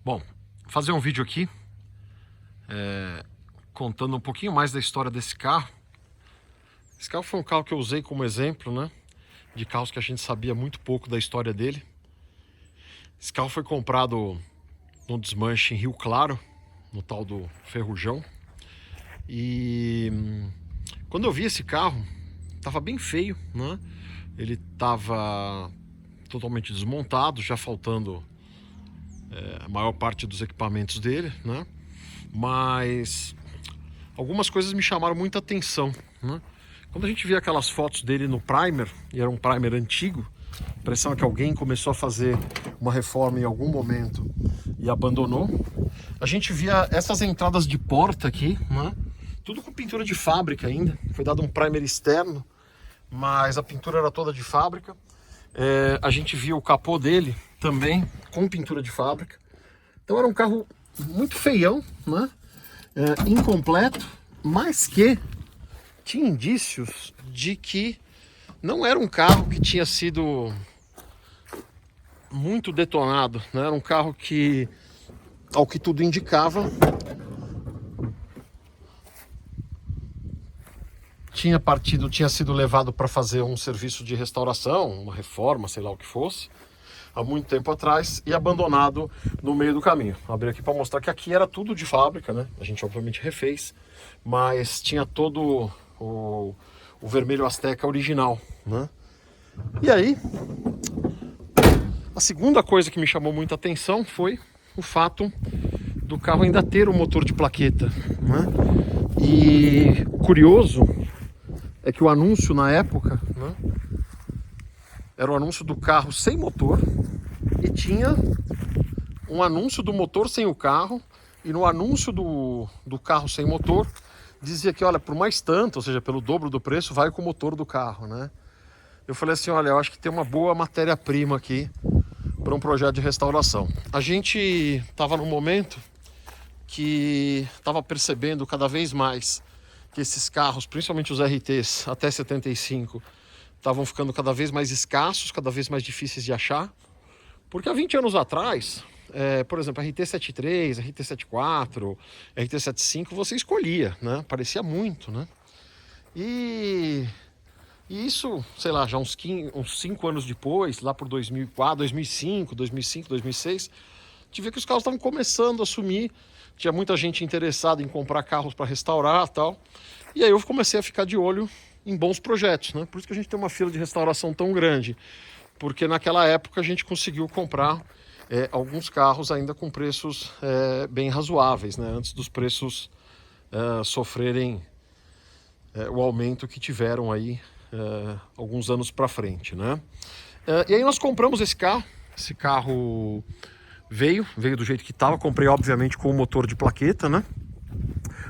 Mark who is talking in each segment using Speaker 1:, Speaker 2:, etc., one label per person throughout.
Speaker 1: Bom, fazer um vídeo aqui contando um pouquinho mais da história desse carro. Esse carro foi um carro que eu usei como exemplo, né? De carros que a gente sabia muito pouco da história dele. Esse carro foi comprado no desmanche em Rio Claro, no tal do Ferrujão. E quando eu vi esse carro, tava bem feio, né? Ele tava totalmente desmontado, já faltando a maior parte dos equipamentos dele, né? Mas algumas coisas me chamaram muita atenção, né? Quando a gente via aquelas fotos dele no primer, e era um primer antigo, parecia que alguém começou a fazer uma reforma em algum momento e abandonou. A gente via essas entradas de porta aqui, né? Tudo com pintura de fábrica ainda. Foi dado um primer externo, mas a pintura era toda de fábrica. A gente via o capô dele também com pintura de fábrica. Então era um carro muito feião, né? Incompleto, mas que tinha indícios de que não era um carro que tinha sido muito detonado, né? Era um carro que, ao que tudo indicava, tinha sido levado para fazer um serviço de restauração, uma reforma, sei lá o que fosse, há muito tempo atrás, e abandonado no meio do caminho. Vou abrir aqui para mostrar que aqui era tudo de fábrica, né? A gente obviamente refez, mas tinha todo o vermelho Azteca original, né? E aí, a segunda coisa que me chamou muita atenção foi o fato do carro ainda ter o motor de plaqueta, né? E curioso é que o anúncio na época, né, era o anúncio do carro sem motor, e tinha um anúncio do motor sem o carro, e no anúncio do carro sem motor dizia que, olha, por mais tanto, ou seja, pelo dobro do preço, vai com o motor do carro, né? Eu falei assim, olha, eu acho que tem uma boa matéria-prima aqui para um projeto de restauração. A gente estava num momento que estava percebendo cada vez mais que esses carros, principalmente os RTs até 75, estavam ficando cada vez mais escassos, cada vez mais difíceis de achar. Porque há 20 anos atrás, por exemplo, RT73, RT74, RT75, você escolhia, né? Parecia muito, né? E isso, sei lá, já uns 5 anos depois, lá por 2004, 2005, 2006, a gente vê que os carros estavam começando a sumir. Tinha muita gente interessada em comprar carros para restaurar e tal. E aí eu comecei a ficar de olho em bons projetos, né? Por isso que a gente tem uma fila de restauração tão grande. Porque naquela época a gente conseguiu comprar alguns carros ainda com preços bem razoáveis, né? Antes dos preços sofrerem o aumento que tiveram aí alguns anos para frente, né? E aí nós compramos esse carro. Esse carro veio do jeito que estava. Comprei, obviamente, com o motor de plaqueta, né?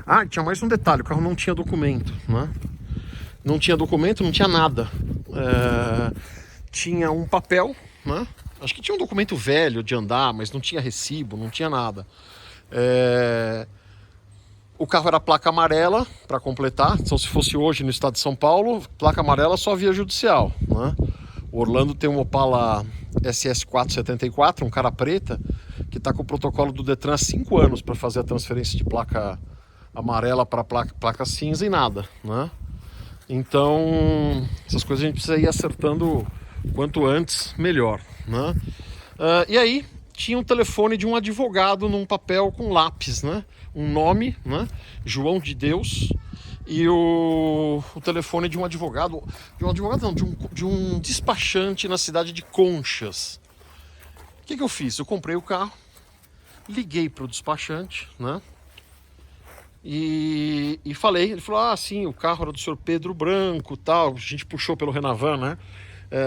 Speaker 1: Ah, tinha mais um detalhe: o carro não tinha documento, né? Não tinha documento, não tinha nada. Tinha um papel, né? Acho que tinha um documento velho de andar, mas não tinha recibo, não tinha nada. O carro era placa amarela, para completar. Então, se fosse hoje no estado de São Paulo, placa amarela só via judicial, né? O Orlando tem um Opala SS474, um cara preta, que está com o protocolo do Detran há 5 anos para fazer a transferência de placa amarela para placa cinza e nada, né? Então, essas coisas a gente precisa ir acertando quanto antes, melhor, né? E aí, tinha um telefone de um advogado num papel com lápis, né? Um nome, né? João de Deus. E o telefone de um advogado não, de um despachante na cidade de Conchas. O que eu fiz? Eu comprei o carro, liguei para o despachante, né? E falei, ele falou, ah, sim, o carro era do senhor Pedro Branco, tal. A gente puxou pelo Renavan, né?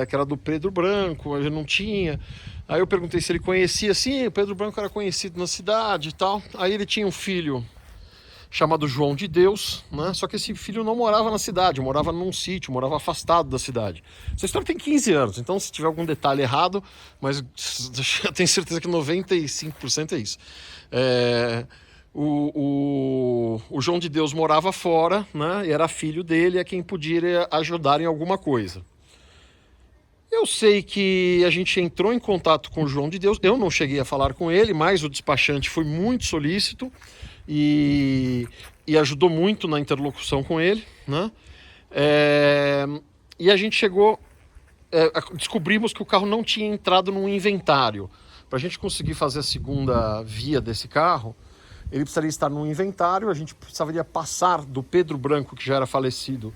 Speaker 1: Que era do Pedro Branco, ele não tinha. Aí eu perguntei se ele conhecia, sim, o Pedro Branco era conhecido na cidade e tal. Aí ele tinha um filho chamado João de Deus, né? Só que esse filho não morava na cidade, morava num sítio, morava afastado da cidade. Essa história tem 15 anos, então se tiver algum detalhe errado, mas eu tenho certeza que 95% é isso. O João de Deus morava fora, né? E era filho dele, é quem podia ajudar em alguma coisa. E Eu sei que a gente entrou em contato com o João de Deus, eu não cheguei a falar com ele, mas o despachante foi muito solícito e ajudou muito na interlocução com ele, né? E a gente chegou, descobrimos que o carro não tinha entrado no inventário. Para a gente conseguir fazer a segunda via desse carro, ele precisaria estar no inventário, a gente precisaria passar do Pedro Branco, que já era falecido,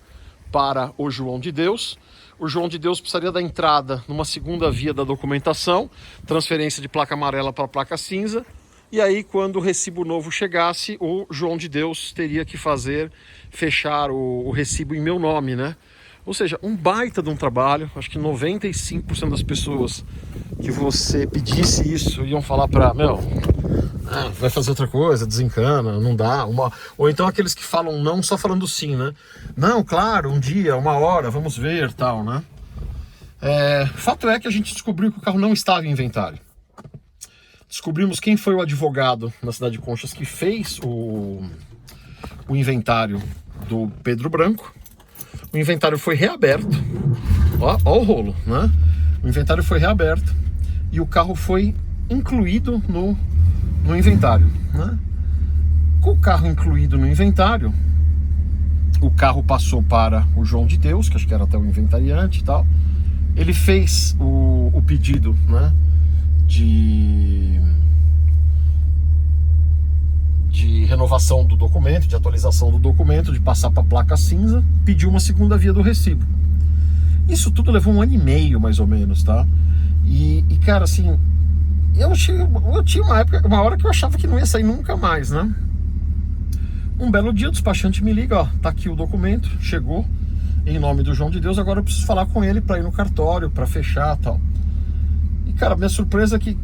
Speaker 1: para o João de Deus. O João de Deus precisaria da entrada numa segunda via da documentação, transferência de placa amarela para placa cinza, e aí quando o recibo novo chegasse, o João de Deus teria que fechar o recibo em meu nome, né? Ou seja, um baita de um trabalho. Acho que 95% das pessoas que você pedisse isso iam falar para, vai fazer outra coisa, desencana, não dá. Ou então aqueles que falam não só falando sim, né? Não, claro, um dia, uma hora, vamos ver, tal, né? Fato é que a gente descobriu que o carro não estava em inventário. Descobrimos quem foi o advogado na cidade de Conchas que fez o inventário do Pedro Branco. O inventário foi reaberto, ó o rolo, né? O inventário foi reaberto e o carro foi incluído no inventário, né? Com o carro incluído no inventário, o carro passou para o João de Deus, que acho que era até o inventariante e tal. Ele fez o pedido, né, de renovação do documento, de atualização do documento, de passar para a placa cinza, pediu uma segunda via do recibo. Isso tudo levou 1 ano e meio, mais ou menos, tá? E cara, assim, eu tinha uma hora que eu achava que não ia sair nunca mais, né? Um belo dia o despachante me liga, ó, tá aqui o documento, chegou em nome do João de Deus, agora eu preciso falar com ele para ir no cartório, para fechar e tal. E cara, minha surpresa é que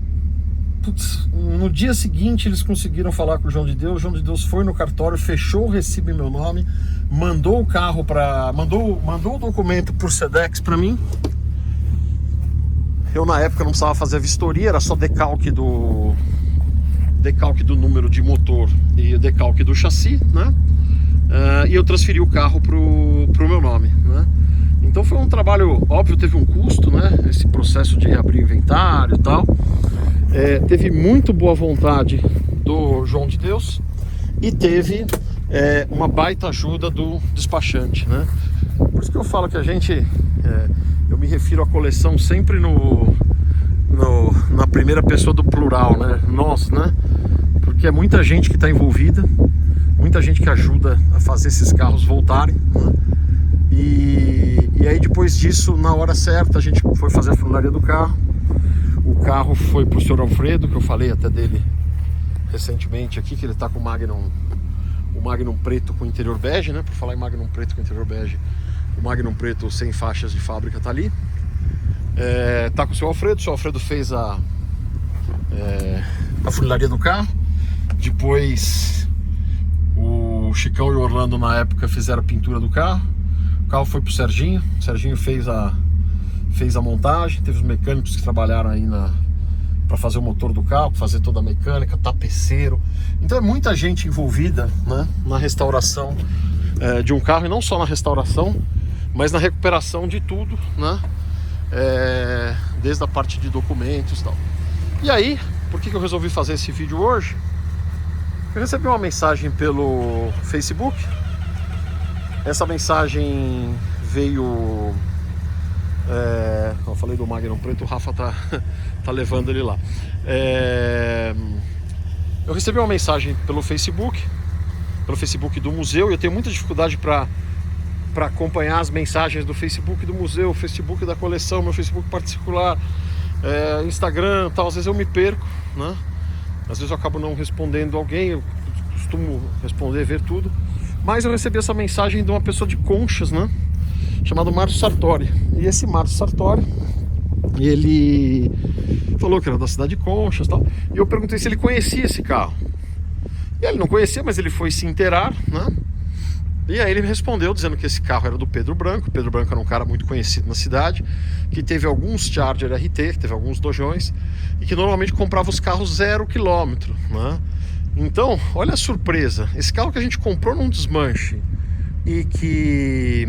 Speaker 1: no dia seguinte eles conseguiram falar com o João de Deus foi no cartório, fechou o recibo em meu nome, mandou o carro mandou o documento por Sedex para mim. Eu na época não precisava fazer a vistoria, era só decalque do número de motor e o decalque do chassi, né? E eu transferi o carro pro meu nome, né? Então foi um trabalho, óbvio, teve um custo, né? Esse processo de reabrir o inventário e tal. Teve muito boa vontade do João de Deus e teve uma baita ajuda do despachante, né? Por isso que eu falo que a gente, eu me refiro à coleção sempre na primeira pessoa do plural, né? Nós, né? Porque é muita gente que está envolvida, muita gente que ajuda a fazer esses carros voltarem, né? E aí depois disso, na hora certa, a gente foi fazer a funilaria do carro. O carro foi pro Sr. Alfredo, que eu falei até dele recentemente aqui, que ele tá com o Magnum preto com interior bege, né? Por falar em Magnum preto com interior bege, o Magnum preto sem faixas de fábrica tá ali. Tá com o Sr. Alfredo. O Sr. Alfredo fez a funilaria do carro. Depois o Chicão e o Orlando na época fizeram a pintura do carro. O carro foi pro Serginho. O Serginho fez a montagem. Teve os mecânicos que trabalharam aí para fazer o motor do carro, fazer toda a mecânica, tapeceiro. Então é muita gente envolvida, né, na restauração de um carro, e não só na restauração, mas na recuperação de tudo, né, desde a parte de documentos e tal. E aí, por que eu resolvi fazer esse vídeo hoje? Eu recebi uma mensagem pelo Facebook. Essa mensagem veio... eu falei do Magnum preto, o Rafa tá levando ele lá. Eu recebi uma mensagem pelo Facebook do museu, e eu tenho muita dificuldade para acompanhar as mensagens do Facebook do museu, Facebook da coleção, meu Facebook particular, Instagram, tal. Às vezes eu me perco, né? Às vezes eu acabo não respondendo alguém, eu costumo responder, ver tudo. Mas eu recebi essa mensagem de uma pessoa de Conchas, né, chamado Márcio Sartori. E esse Márcio Sartori, ele falou que era da cidade de Conchas e tal. E eu perguntei se ele conhecia esse carro. E ele não conhecia, mas ele foi se inteirar, né? E aí ele me respondeu dizendo que esse carro era do Pedro Branco. O Pedro Branco era um cara muito conhecido na cidade, que teve alguns Charger RT, que teve alguns dojões, e que normalmente comprava os carros 0 km, né? Então, olha a surpresa. Esse carro que a gente comprou num desmanche e que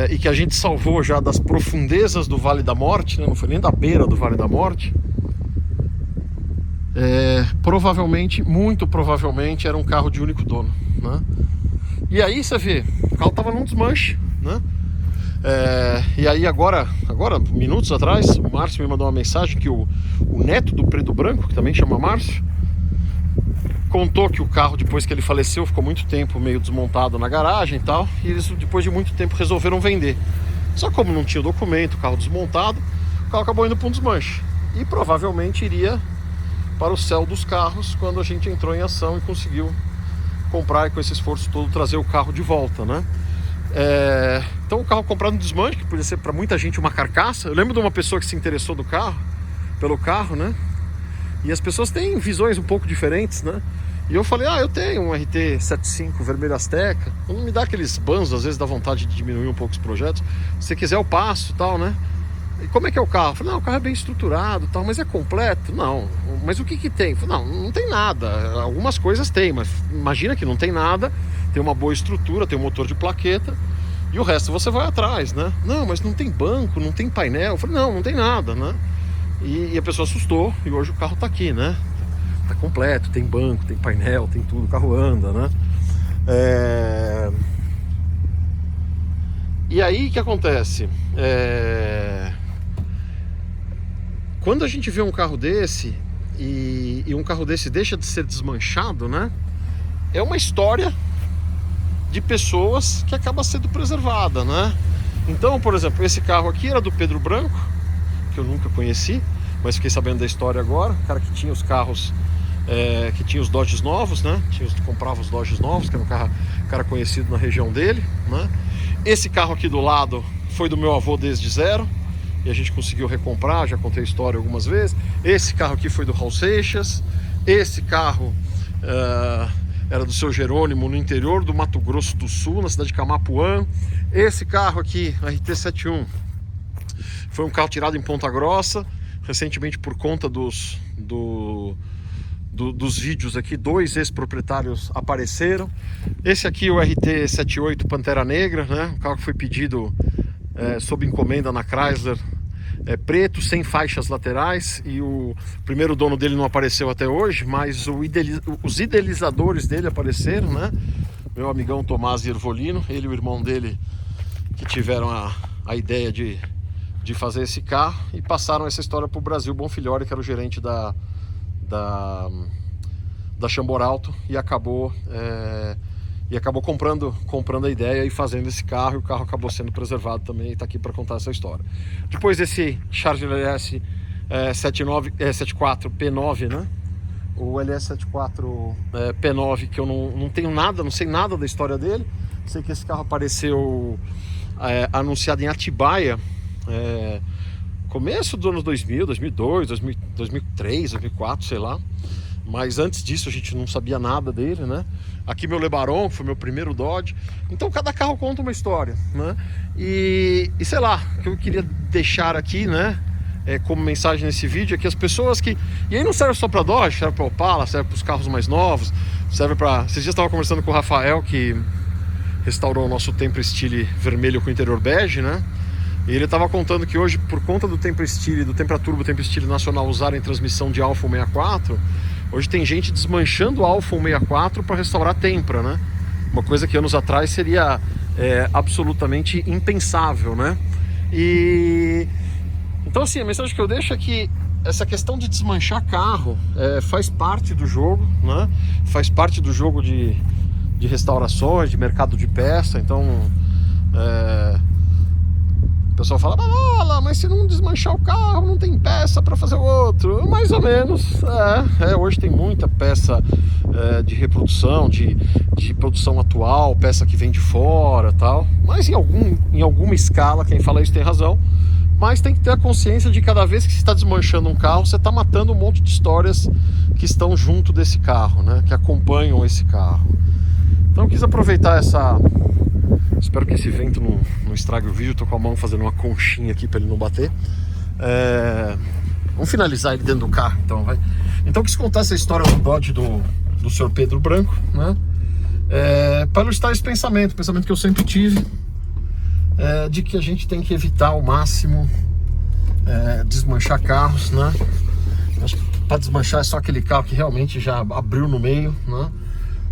Speaker 1: e que a gente salvou já das profundezas do Vale da Morte, né? Não foi nem da beira do Vale da Morte. Provavelmente, muito provavelmente, era um carro de único dono, né? E aí você vê, o carro estava num desmanche, né? E aí agora, minutos atrás, o Márcio me mandou uma mensagem que o neto do Preto Branco, que também chama Márcio, contou que o carro, depois que ele faleceu, ficou muito tempo meio desmontado na garagem e tal, e eles, depois de muito tempo, resolveram vender. Só que como não tinha documento, o carro desmontado, o carro acabou indo para um desmanche. E provavelmente iria para o céu dos carros quando a gente entrou em ação e conseguiu comprar, e com esse esforço todo trazer o carro de volta, né? Então o carro comprado no desmanche, que podia ser para muita gente uma carcaça. Eu lembro de uma pessoa que se interessou pelo carro, né? E as pessoas têm visões um pouco diferentes, né? E eu falei, eu tenho um RT75 vermelho Azteca. Não me dá aqueles banzos, às vezes dá vontade de diminuir um pouco os projetos. Se você quiser eu passo e tal, né? E como é que é o carro? Eu falei, não, o carro é bem estruturado, tal, mas é completo? Não. Mas o que tem? Eu falei, não tem nada. Algumas coisas tem, mas imagina que não tem nada. Tem uma boa estrutura, tem um motor de plaqueta, e o resto você vai atrás, né? Não, mas não tem banco, não tem painel. Eu falei, não tem nada, né? E a pessoa assustou, e hoje o carro tá aqui, né? Tá completo, tem banco, tem painel, tem tudo, o carro anda, né? E aí o que acontece? Quando a gente vê um carro desse e um carro desse deixa de ser desmanchado, né? É uma história de pessoas que acaba sendo preservada, né? Então, por exemplo, esse carro aqui era do Pedro Branco, que eu nunca conheci, mas fiquei sabendo da história agora. O cara que tinha os carros, que tinha os Dodges novos, né? Comprava os Dodges novos, que era um cara conhecido na região dele, né? Esse carro aqui do lado foi do meu avô desde zero, e a gente conseguiu recomprar, já contei a história algumas vezes. Esse carro aqui foi do Raul Seixas. Esse carro era do seu Jerônimo, no interior do Mato Grosso do Sul, na cidade de Camapuã. Esse carro aqui, RT71, foi um carro tirado em Ponta Grossa. Recentemente, por conta dos vídeos aqui, 2 ex-proprietários apareceram. Esse aqui, o RT78 Pantera Negra, né? Um carro que foi pedido sob encomenda na Chrysler, preto, sem faixas laterais, e o primeiro dono dele não apareceu até hoje, mas os idealizadores dele apareceram, né? Meu amigão Tomás Irvolino, ele e o irmão dele, que tiveram a ideia de fazer esse carro, e passaram essa história para o Brasil Bonfilhori, que era o gerente da Chamboralto, e acabou comprando a ideia e fazendo esse carro, e o carro acabou sendo preservado também, e está aqui para contar essa história. Depois desse Charger LS 74 P9, né? O LS74 P9, que eu não tenho nada, não sei nada da história dele. Sei que esse carro apareceu anunciado em Atibaia, começo dos anos 2000, 2002, 2003, 2004, sei lá. Mas antes disso a gente não sabia nada dele, né? Aqui meu LeBaron, que foi meu primeiro Dodge. Então cada carro conta uma história, né? E sei lá, o que eu queria deixar aqui, né? Como mensagem nesse vídeo é que as pessoas que... E aí não serve só para Dodge, serve para Opala, serve para os carros mais novos, serve para... Esses dias eu estava conversando com o Rafael, que restaurou o nosso Tempra Style vermelho com interior bege, né? E ele estava contando que hoje, por conta do Tempra Style, do Tempra Turbo, Tempra Style Nacional usarem transmissão de Alfa 164, hoje tem gente desmanchando Alfa 164 para restaurar Tempra, né? Uma coisa que anos atrás seria absolutamente impensável, né? E então, assim, a mensagem que eu deixo é que essa questão de desmanchar carro faz parte do jogo, né? Faz parte do jogo de restaurações, de mercado de peça. Então o pessoal fala, mas se não desmanchar o carro, não tem peça para fazer o outro. Mais ou menos. Hoje tem muita peça de reprodução, de produção atual, peça que vem de fora, tal. Mas em alguma escala, quem fala isso tem razão. Mas tem que ter a consciência de que cada vez que você está desmanchando um carro, você está matando um monte de histórias que estão junto desse carro, né? Que acompanham esse carro. Então eu quis aproveitar essa... Espero que esse vento não estrague o vídeo. Estou com a mão fazendo uma conchinha aqui para ele não bater. Vamos finalizar ele dentro do carro, então, vai. Então eu quis contar essa história do Dodge do Sr. Pedro Branco, né? Para ilustrar esse pensamento que eu sempre tive. de que a gente tem que evitar ao máximo desmanchar carros, né? Acho que para desmanchar é só aquele carro que realmente já abriu no meio, né?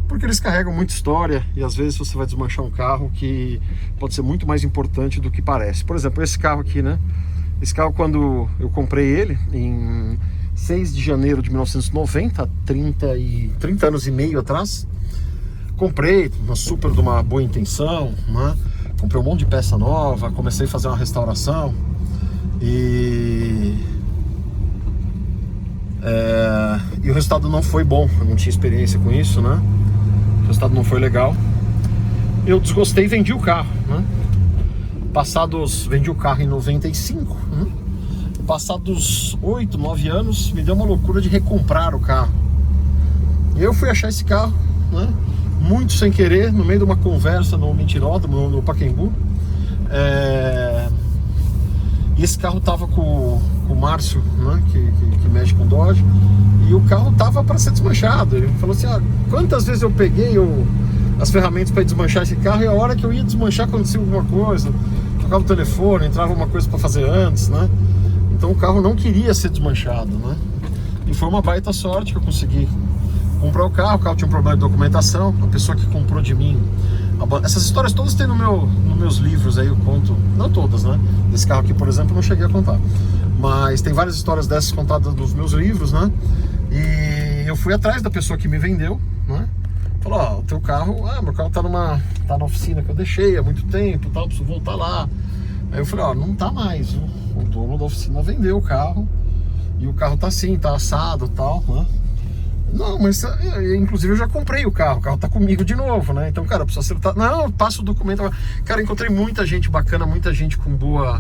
Speaker 1: Porque eles carregam muita história e às vezes você vai desmanchar um carro que pode ser muito mais importante do que parece. Por exemplo, esse carro aqui, né? Esse carro, quando eu comprei ele em 6 de janeiro de 1990, 30 anos e meio atrás, comprei super de uma boa intenção, né? Comprei um monte de peça nova, comecei a fazer uma restauração e o resultado não foi bom. Eu não tinha experiência com isso, né? O resultado não foi legal. Eu desgostei e vendi o carro, né? Vendi o carro em 95, né? Passados 8, 9 anos, me deu uma loucura de recomprar o carro. E eu fui achar esse carro, né? Muito sem querer, no meio de uma conversa no Mentiródromo, no Pacaembu. E esse carro tava com o Márcio, né? Que mexe com Dodge. E o carro tava para ser desmanchado. Ele falou assim: quantas vezes eu peguei as ferramentas para desmanchar esse carro, e a hora que eu ia desmanchar acontecia alguma coisa, tocava o telefone, entrava uma coisa para fazer antes, né? Então o carro não queria ser desmanchado, né? E foi uma baita sorte que eu consegui comprar o carro tinha um problema de documentação, a pessoa que comprou de mim. Essas histórias todas tem nos meus livros aí, eu conto, não todas, né? Desse carro aqui, por exemplo, eu não cheguei a contar. Mas tem várias histórias dessas contadas nos meus livros, né? E eu fui atrás da pessoa que me vendeu, né? Falou: o teu carro, meu carro tá na oficina que eu deixei há muito tempo, tal, preciso voltar lá. Aí eu falei: não tá mais, o dono da oficina vendeu o carro, e o carro tá assim, tá assado e tal, né? Não, mas inclusive eu já comprei o carro tá comigo de novo, né? Então, cara, precisa acertar. Não, passa o documento. Cara, encontrei muita gente bacana, muita gente com boa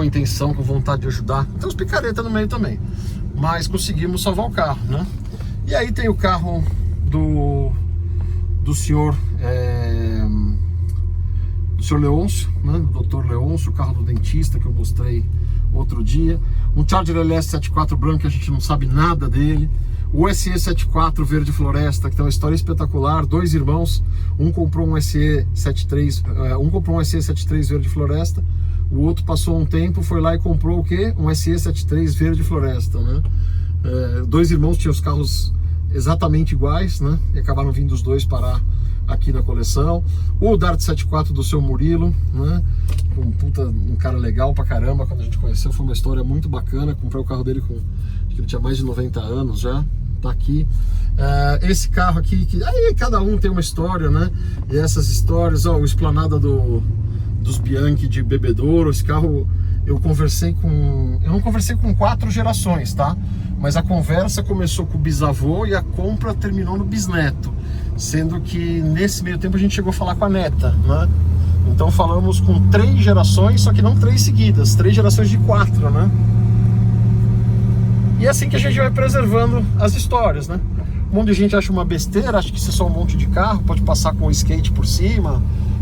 Speaker 1: intenção, com vontade de ajudar. Tem uns picareta no meio também, mas conseguimos salvar o carro, né? E aí tem o carro do senhor Leôncio, né? Do Dr. Leôncio, o carro do dentista que eu mostrei outro dia. Um Charger LS74 branco que a gente não sabe nada dele. O SE74 verde floresta, que tem uma história espetacular. 2 irmãos, um comprou um SE73 verde floresta, o outro passou um tempo, foi lá e comprou o quê? Um SE73 verde floresta, né? 2 irmãos tinham os carros exatamente iguais, né? E acabaram vindo os dois parar aqui na coleção. O Dart 74 do seu Murilo, né? Um cara legal pra caramba. Quando a gente conheceu, foi uma história muito bacana. Comprei o carro dele acho que ele tinha mais de 90 anos já. Tá aqui. Esse carro aqui, aí cada um tem uma história, né? E essas histórias, o Esplanada dos Bianchi de Bebedouro. Esse carro eu não conversei com 4 gerações, tá? Mas a conversa começou com o bisavô e a compra terminou no bisneto, sendo que nesse meio tempo a gente chegou a falar com a neta, né? Então falamos com 3 gerações, só que não 3 seguidas, 3 gerações de 4, né? E é assim que a gente vai preservando as histórias, né? Um monte de gente acha uma besteira, acha que isso é só um monte de carro, pode passar com o skate por cima,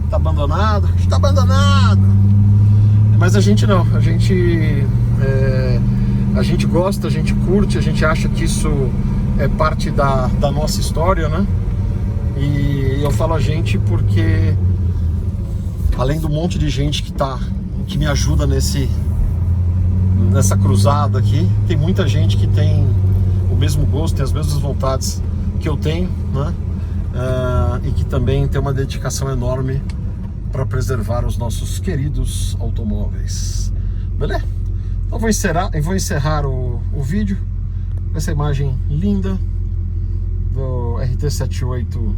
Speaker 1: tá abandonado, está abandonado. Mas a gente não, a gente gosta, a gente curte, a gente acha que isso é parte da nossa história, né? E eu falo a gente porque, além do monte de gente que me ajuda nessa cruzada aqui, tem muita gente que tem o mesmo gosto, tem as mesmas vontades que eu tenho, né? E que também tem uma dedicação enorme para preservar os nossos queridos automóveis. Beleza? Então vou encerrar o vídeo com essa imagem linda do RT78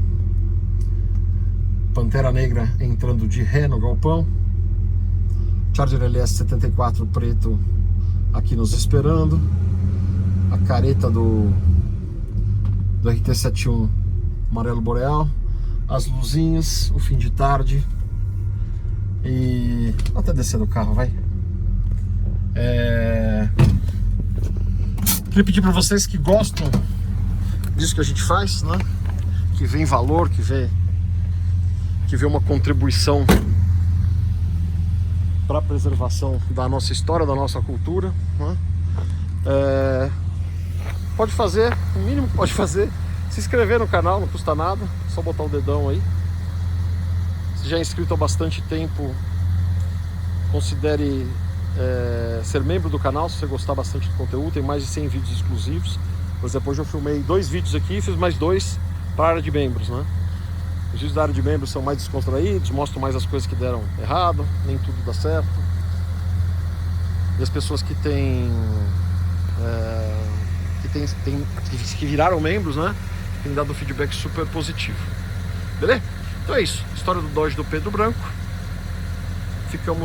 Speaker 1: Pantera Negra entrando de ré no galpão. Charger LS74 preto aqui nos esperando. A careta do RT71 amarelo boreal. As luzinhas, o fim de tarde. E vou até descer do carro, vai. Queria pedir para vocês que gostam disso que a gente faz, né? Que vê valor, que vê uma contribuição para a preservação da nossa história, da nossa cultura, né? Pode fazer, o mínimo que pode fazer, se inscrever no canal, não custa nada, só botar o dedão aí. Se já é inscrito há bastante tempo, Considere ser membro do canal se você gostar bastante do conteúdo. Tem mais de 100 vídeos exclusivos. Por exemplo, hoje eu filmei 2 vídeos aqui e fiz mais 2 para a área de membros, né? Os vídeos da área de membros são mais descontraídos, mostram mais as coisas que deram errado, nem tudo dá certo. E as pessoas que que viraram membros, né, têm dado um feedback super positivo. Beleza? Então é isso. História do Dodge do Pedro Branco. Ficamos